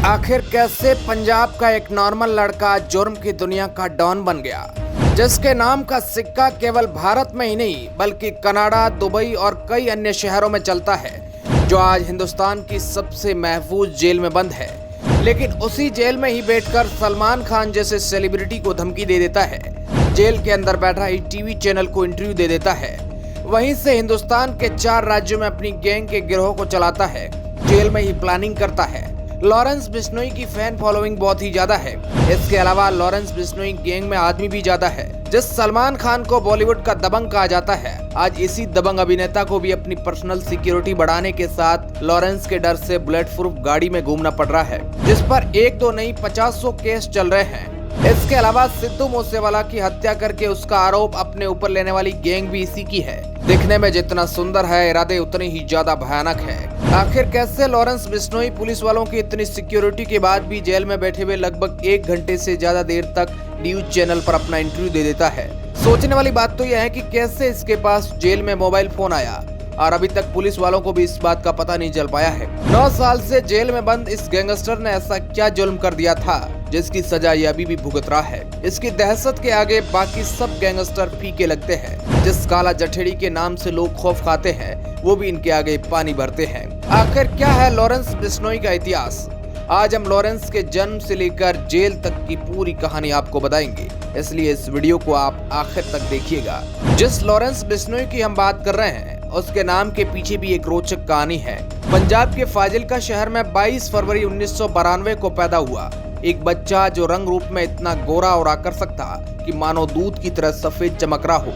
आखिर कैसे पंजाब का एक नॉर्मल लड़का जुर्म की दुनिया का डॉन बन गया, जिसके नाम का सिक्का केवल भारत में ही नहीं बल्कि कनाडा, दुबई और कई अन्य शहरों में चलता है, जो आज हिंदुस्तान की सबसे महफूज जेल में बंद है। लेकिन उसी जेल में ही बैठकर सलमान खान जैसे सेलिब्रिटी को धमकी दे देता है, जेल के अंदर बैठा ही टीवी चैनल को इंटरव्यू दे देता है, वहीं से हिंदुस्तान के 4 राज्यों में अपनी गैंग के गिरोह को चलाता है, जेल में ही प्लानिंग करता है। लॉरेंस बिश्नोई की फैन फॉलोइंग बहुत ही ज्यादा है। इसके अलावा लॉरेंस बिश्नोई गैंग में आदमी भी ज्यादा है। जिस सलमान खान को बॉलीवुड का दबंग कहा जाता है, आज इसी दबंग अभिनेता को भी अपनी पर्सनल सिक्योरिटी बढ़ाने के साथ लॉरेंस के डर से बुलेट प्रूफ गाड़ी में घूमना पड़ रहा है, जिस पर 1-2 नहीं 50 केस चल रहे हैं। इसके अलावा सिद्धू मूसेवाला की हत्या करके उसका आरोप अपने ऊपर लेने वाली गैंग भी इसी की है। दिखने में जितना सुंदर है, इरादे उतने ही ज्यादा भयानक है। आखिर कैसे लॉरेंस बिश्नोई पुलिस वालों की इतनी सिक्योरिटी के बाद भी जेल में बैठे हुए लगभग 1 घंटे से ज्यादा देर तक न्यूज चैनल पर अपना इंटरव्यू दे देता है। सोचने वाली बात तो यह है कि कैसे इसके पास जेल में मोबाइल फोन आया और अभी तक पुलिस वालों को भी इस बात का पता नहीं चल पाया है। 9 साल से जेल में बंद इस गैंगस्टर ने ऐसा क्या जुल्म कर दिया था जिसकी सजा ये अभी भी भुगत रहा है। इसकी दहशत के आगे बाकी सब गैंगस्टर फीके लगते हैं। जिस काला जठेड़ी के नाम से लोग खौफ खाते हैं, वो भी इनके आगे पानी भरते हैं। आखिर क्या है लॉरेंस बिश्नोई का इतिहास? आज हम लॉरेंस के जन्म से लेकर जेल तक की पूरी कहानी आपको बताएंगे, इसलिए इस वीडियो को आप आखिर तक देखिएगा। जिस लॉरेंस बिश्नोई की हम बात कर रहे हैं, उसके नाम के पीछे भी एक रोचक कहानी है। पंजाब के फाजिल्का शहर में 22 फरवरी 1992 को पैदा हुआ एक बच्चा, जो रंग रूप में इतना गोरा और आकर्षक था कि मानो दूध की तरह सफेद चमक रहा हो।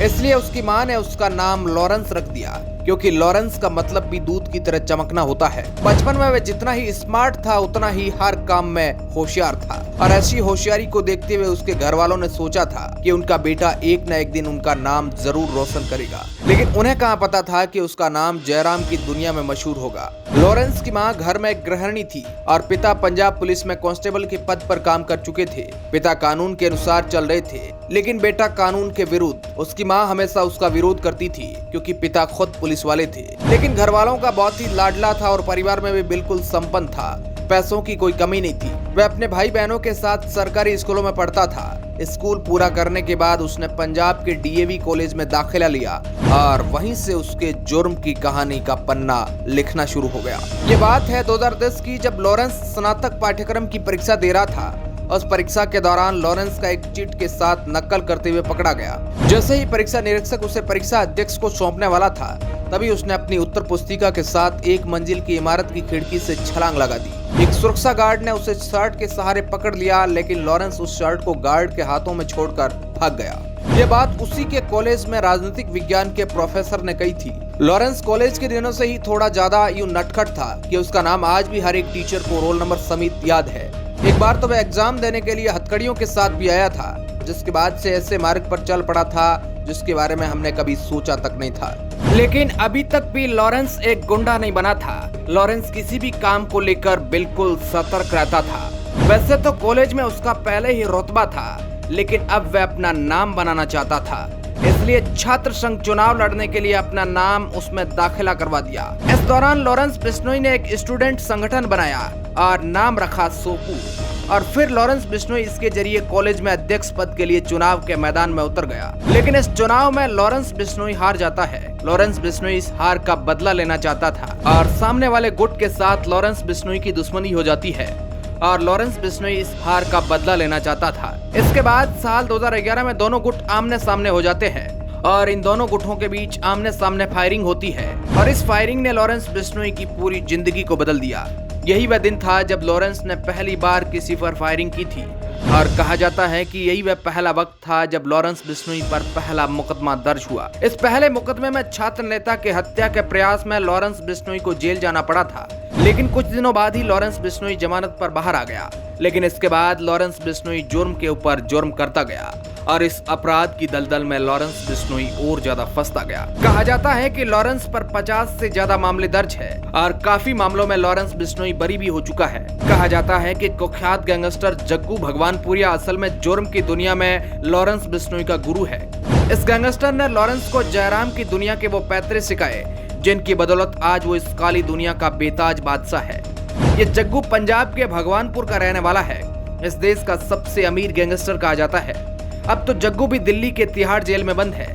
इसलिए उसकी मां ने उसका नाम लॉरेंस रख दिया, क्योंकि लॉरेंस का मतलब भी दूध की तरह चमकना होता है। बचपन में वह जितना ही स्मार्ट था, उतना ही हर काम में होशियार था, और ऐसी होशियारी को देखते हुए उसके घर वालों ने सोचा था कि उनका बेटा एक न एक दिन उनका नाम जरूर रोशन करेगा। लेकिन उन्हें कहाँ पता था कि उसका नाम जयराम की दुनिया में मशहूर होगा। लॉरेंस की मां घर में एक गृहिणी थी और पिता पंजाब पुलिस में कांस्टेबल के पद पर काम कर चुके थे। पिता कानून के अनुसार चल रहे थे, लेकिन बेटा कानून के विरुद्ध। उसकी मां हमेशा उसका विरोध करती थी, क्योंकि पिता खुद पुलिस वाले थे। लेकिन घर वालों का बहुत ही लाडला था और परिवार में भी बिल्कुल संपन्न था। पैसों की कोई कमी नहीं थी। वह अपने भाई बहनों के साथ सरकारी स्कूलों में पढ़ता था। स्कूल पूरा करने के बाद उसने पंजाब के डीएवी कॉलेज में दाखिला लिया और वहीं से उसके जुर्म की कहानी का पन्ना लिखना शुरू हो गया। ये बात है 2010 की, जब लॉरेंस स्नातक पाठ्यक्रम की परीक्षा दे रहा था। उस परीक्षा के दौरान लॉरेंस का एक चीट के साथ नकल करते हुए पकड़ा गया। जैसे ही परीक्षा निरीक्षक उसे परीक्षा अध्यक्ष को सौंपने वाला था, तभी उसने अपनी उत्तर पुस्तिका के साथ 1 मंजिल की इमारत की खिड़की से छलांग लगा दी। एक सुरक्षा गार्ड ने उसे शर्ट के सहारे पकड़ लिया, लेकिन लॉरेंस उस शर्ट को गार्ड के हाथों में छोड़कर भाग गया। ये बात उसी के कॉलेज में राजनीतिक विज्ञान के प्रोफेसर ने कही थी। लॉरेंस कॉलेज के दिनों से ही थोड़ा ज्यादा यूं नटखट था कि उसका नाम आज भी हर एक टीचर को रोल नंबर समेत याद है। एक बार तो वह एग्जाम देने के लिए हथकड़ियों के साथ भी आया था, जिसके बाद से ऐसे मार्ग पर चल पड़ा था जिसके बारे में हमने कभी सोचा तक नहीं था। लेकिन अभी तक भी लॉरेंस एक गुंडा नहीं बना था। लॉरेंस किसी भी काम को लेकर बिल्कुल सतर्क रहता था। वैसे तो कॉलेज में उसका पहले ही रुतबा था, लेकिन अब वह अपना नाम बनाना चाहता था, इसलिए छात्र संघ चुनाव लड़ने के लिए अपना नाम उसमें दाखिला करवा दिया। इस दौरान लॉरेंस बिश्नोई ने एक स्टूडेंट संगठन बनाया और नाम रखा सोपू, और फिर लॉरेंस बिश्नोई इसके जरिए कॉलेज में अध्यक्ष पद के लिए चुनाव के मैदान में उतर गया। लेकिन इस चुनाव में लॉरेंस बिश्नोई हार जाता है। लॉरेंस बिश्नोई इस हार का बदला लेना चाहता था और सामने वाले गुट के साथ लॉरेंस बिश्नोई की दुश्मनी हो जाती है और लॉरेंस बिश्नोई इस हार का बदला लेना चाहता था। इसके बाद साल 2011 में दोनों गुट आमने सामने हो जाते हैं और इन दोनों गुटों के बीच आमने सामने फायरिंग होती है, और इस फायरिंग ने लॉरेंस बिश्नोई की पूरी जिंदगी को बदल दिया। यही वह दिन था जब लॉरेंस ने पहली बार किसी पर फायरिंग की थी, और कहा जाता है कि यही वह पहला वक्त था जब लॉरेंस बिश्नोई पर पहला मुकदमा दर्ज हुआ। इस पहले मुकदमे में छात्र नेता के हत्या के प्रयास में लॉरेंस बिश्नोई को जेल जाना पड़ा था, लेकिन कुछ दिनों बाद ही लॉरेंस बिश्नोई जमानत पर बाहर आ गया। लेकिन इसके बाद लॉरेंस बिश्नोई जुर्म के ऊपर जुर्म करता गया और इस अपराध की दलदल में लॉरेंस बिश्नोई और ज्यादा फंसता गया। कहा जाता है कि लॉरेंस पर 50 से ज्यादा मामले दर्ज है और काफी मामलों में लॉरेंस बिश्नोई बरी भी हो चुका है। कहा जाता है कि कुख्यात गैंगस्टर जग्गू भगवानपुरिया असल में जुर्म की दुनिया में लॉरेंस बिश्नोई का गुरु है। इस गैंगस्टर ने लॉरेंस को जयराम की दुनिया के वो पैतरे सिखाए, जिनकी बदौलत आज वो इस काली दुनिया का बेताज बादशाह है। ये जग्गू पंजाब के भगवानपुर का रहने वाला है। इस देश का सबसे अमीर गैंगस्टर कहा जाता है। अब तो जग्गू भी दिल्ली के तिहाड़ जेल में बंद है,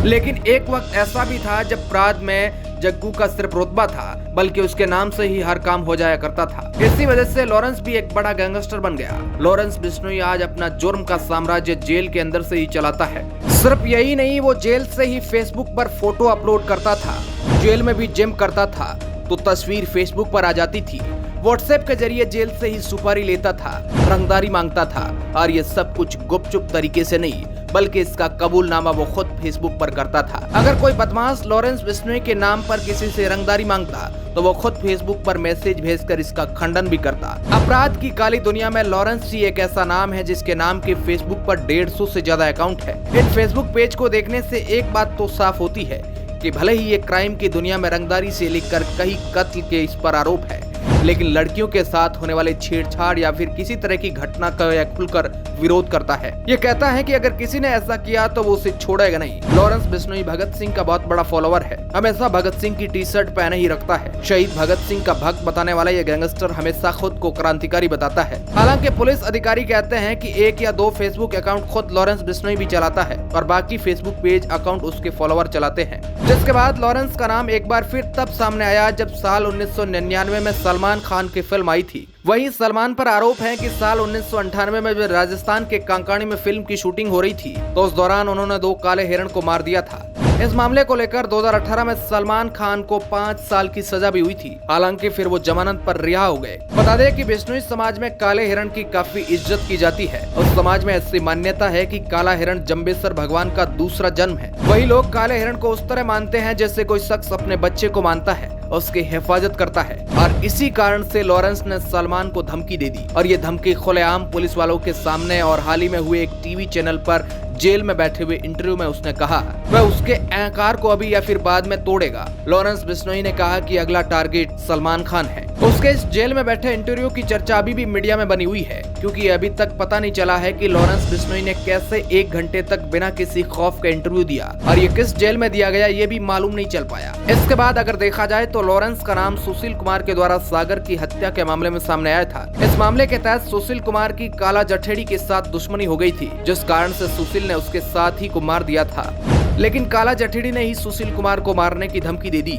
लेकिन एक वक्त ऐसा भी था जब अपराध में जग्गू का सिर्फ रुतबा था, बल्कि उसके नाम से ही हर काम हो जाया करता था। इसी वजह से लॉरेंस भी एक बड़ा गैंगस्टर बन गया। लॉरेंस बिश्नोई आज अपना जुर्म का साम्राज्य जेल के अंदर से ही चलाता है। सिर्फ यही नहीं, वो जेल से ही फेसबुक पर फोटो अपलोड करता था। जेल में भी जिम करता था तो तस्वीर फेसबुक पर आ जाती थी। व्हाट्सएप के जरिए जेल से ही सुपारी लेता था, रंगदारी मांगता था, और ये सब कुछ गुपचुप तरीके से नहीं, बल्कि इसका कबूलनामा वो खुद फेसबुक पर करता था। अगर कोई बदमाश लॉरेंस बिश्नोई के नाम पर किसी से रंगदारी मांगता तो वो खुद फेसबुक पर मैसेज भेजकर इसका खंडन भी करता। अपराध की काली दुनिया में लॉरेंस ही एक ऐसा नाम है जिसके नाम के फेसबुक पर 150 से ज्यादा अकाउंट है। इन फेसबुक पेज को देखने से एक बात तो साफ होती है कि भले ही ये क्राइम की दुनिया में रंगदारी से लेकर कई कत्ल के इस पर आरोप है, लेकिन लड़कियों के साथ होने वाले छेड़छाड़ या फिर किसी तरह की घटना का यह खुलकर विरोध करता है। ये कहता है कि अगर किसी ने ऐसा किया तो वो उसे छोड़ेगा नहीं। लॉरेंस बिश्नोई भगत सिंह का बहुत बड़ा फॉलोअर है, हमेशा भगत सिंह की टी शर्ट पहने ही रखता है। शहीद भगत सिंह का भक्त बताने वाला ये गैंगस्टर हमेशा खुद को क्रांतिकारी बताता है। हालांकि पुलिस अधिकारी कहते हैं कि 1 या 2 फेसबुक अकाउंट खुद लॉरेंस बिश्नोई भी चलाता है और बाकी फेसबुक पेज अकाउंट उसके फॉलोअर चलाते हैं। जिसके बाद लॉरेंस का नाम एक बार फिर तब सामने आया जब साल 1999 में सलमान खान की फिल्म आई थी। वहीं सलमान पर आरोप है कि साल 1998 में जब राजस्थान के कांकाणी में फिल्म की शूटिंग हो रही थी तो उस दौरान उन्होंने 2 काले हिरण को मार दिया था। इस मामले को लेकर 2018 में सलमान खान को 5 साल की सजा भी हुई थी। हालांकि फिर वो जमानत पर रिहा हो गए। बता दें कि बिश्नोई समाज में काले हिरण की काफी इज्जत की जाती है। उस समाज में ऐसी मान्यता है कि काला हिरण जम्बेश्वर भगवान का दूसरा जन्म है। वही लोग काले हिरण को उस तरह मानते हैं जैसे कोई शख्स अपने बच्चे को मानता है, उसकी हिफाजत करता है। और इसी कारण से लॉरेंस ने सलमान को धमकी दे दी, और ये धमकी खुलेआम पुलिस वालों के सामने और हाल ही में हुए एक टीवी चैनल पर जेल में बैठे हुए इंटरव्यू में उसने कहा वह उसके अहंकार को अभी या फिर बाद में तोड़ेगा। लॉरेंस बिश्नोई ने कहा कि अगला टारगेट सलमान खान है। उसके इस जेल में बैठे इंटरव्यू की चर्चा अभी भी मीडिया में बनी हुई है, क्योंकि अभी तक पता नहीं चला है कि लॉरेंस बिश्नोई ने कैसे 1 घंटे तक बिना किसी खौफ के इंटरव्यू दिया, और ये किस जेल में दिया गया ये भी मालूम नहीं चल पाया। इसके बाद अगर देखा जाए तो लॉरेंस का नाम सुशील कुमार के द्वारा सागर की हत्या के मामले में सामने आया था। इस मामले के तहत सुशील कुमार की काला जठेड़ी के साथ दुश्मनी हो गई थी, जिस कारण से सुशील ने उसके साथी को मार दिया था। लेकिन काला जठेड़ी ने ही सुशील कुमार को मारने की धमकी दे दी,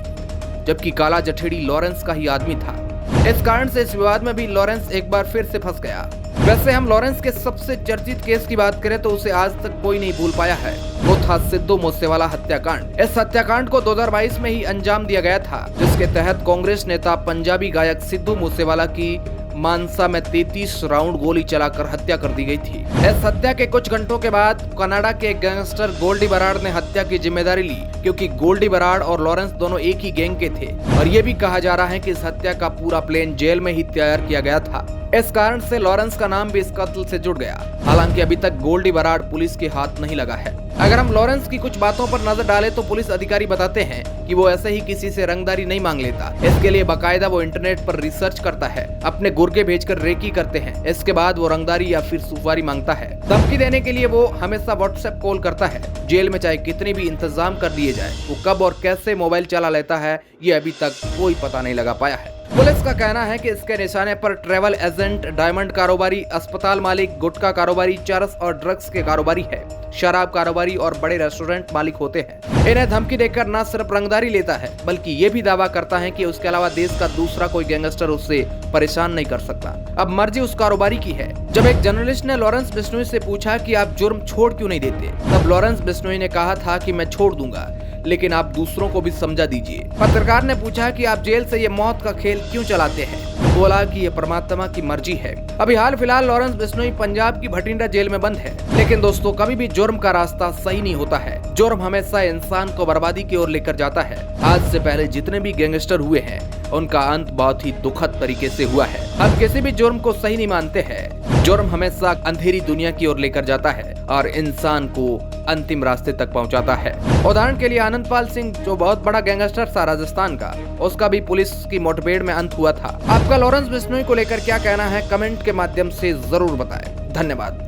जबकि काला जठेड़ी लॉरेंस का ही आदमी था। इस कारण से इस विवाद में भी लॉरेंस एक बार फिर से फंस गया। वैसे हम लॉरेंस के सबसे चर्चित केस की बात करें तो उसे आज तक कोई नहीं भूल पाया है। वो था सिद्धू मूसेवाला हत्याकांड। इस हत्याकांड को 2022 में ही अंजाम दिया गया था, जिसके तहत कांग्रेस नेता पंजाबी गायक सिद्धू मूसेवाला की मानसा में 33 राउंड गोली चलाकर हत्या कर दी गई थी। इस हत्या के कुछ घंटों के बाद कनाडा के गैंगस्टर गोल्डी बराड़ ने हत्या की जिम्मेदारी ली, क्योंकि गोल्डी बराड़ और लॉरेंस दोनों एक ही गैंग के थे, और ये भी कहा जा रहा है कि इस हत्या का पूरा प्लान जेल में ही तैयार किया गया था। इस कारण से लॉरेंस का नाम भी इस कत्ल से जुड़ गया। हालांकि अभी तक गोल्डी बराड़ पुलिस के हाथ नहीं लगा है। अगर हम लॉरेंस की कुछ बातों पर नजर डालें तो पुलिस अधिकारी बताते हैं कि वो ऐसे ही किसी से रंगदारी नहीं मांग लेता। इसके लिए बाकायदा वो इंटरनेट पर रिसर्च करता है, अपने गुर्गे भेजकर रेकी करते हैं। इसके बाद वो रंगदारी या फिर सुपारी मांगता है। धमकी देने के लिए वो हमेशा व्हाट्सएप कॉल करता है। जेल में चाहे कितने भी इंतजाम कर दिए जाए, वो कब और कैसे मोबाइल चला लेता है ये अभी तक कोई पता नहीं लगा पाया है। पुलिस का कहना है कि इसके निशाने पर ट्रैवल एजेंट, डायमंड कारोबारी, अस्पताल मालिक, गुटखा कारोबारी, चरस और ड्रग्स के कारोबारी है, शराब कारोबारी और बड़े रेस्टोरेंट मालिक होते हैं। इन्हें धमकी देकर न सिर्फ रंगदारी लेता है, बल्कि ये भी दावा करता है कि उसके अलावा देश का दूसरा कोई गैंगस्टर उससे परेशान नहीं कर सकता। अब मर्जी उस कारोबारी की है। जब एक जर्नलिस्ट ने लॉरेंस बिश्नोई से पूछा कि आप जुर्म छोड़ क्यों नहीं देते, तब लॉरेंस बिश्नोई ने कहा था कि मैं छोड़ दूंगा, लेकिन आप दूसरों को भी समझा दीजिए। पत्रकार ने पूछा कि आप जेल से ये मौत का खेल क्यों चलाते हैं, बोला कि ये परमात्मा की मर्जी है। अभी हाल फिलहाल लॉरेंस बिश्नोई पंजाब की भटिंडा जेल में बंद है, लेकिन दोस्तों कभी भी जुर्म का रास्ता सही नहीं होता है। जुर्म हमेशा इंसान को बर्बादी की ओर लेकर जाता है। आज से पहले जितने भी गैंगस्टर हुए हैं उनका अंत बहुत ही दुखद तरीके से हुआ है। हम किसी भी जुर्म को सही नहीं मानते हैं। जुर्म हमेशा अंधेरी दुनिया की ओर लेकर जाता है और इंसान को अंतिम रास्ते तक पहुंचाता है। उदाहरण के लिए आनंदपाल सिंह, जो बहुत बड़ा गैंगस्टर था राजस्थान का, उसका भी पुलिस की मुठभेड़ में अंत हुआ था। आपका लॉरेंस बिश्नोई को लेकर क्या कहना है, कमेंट के माध्यम से जरूर बताएं। धन्यवाद।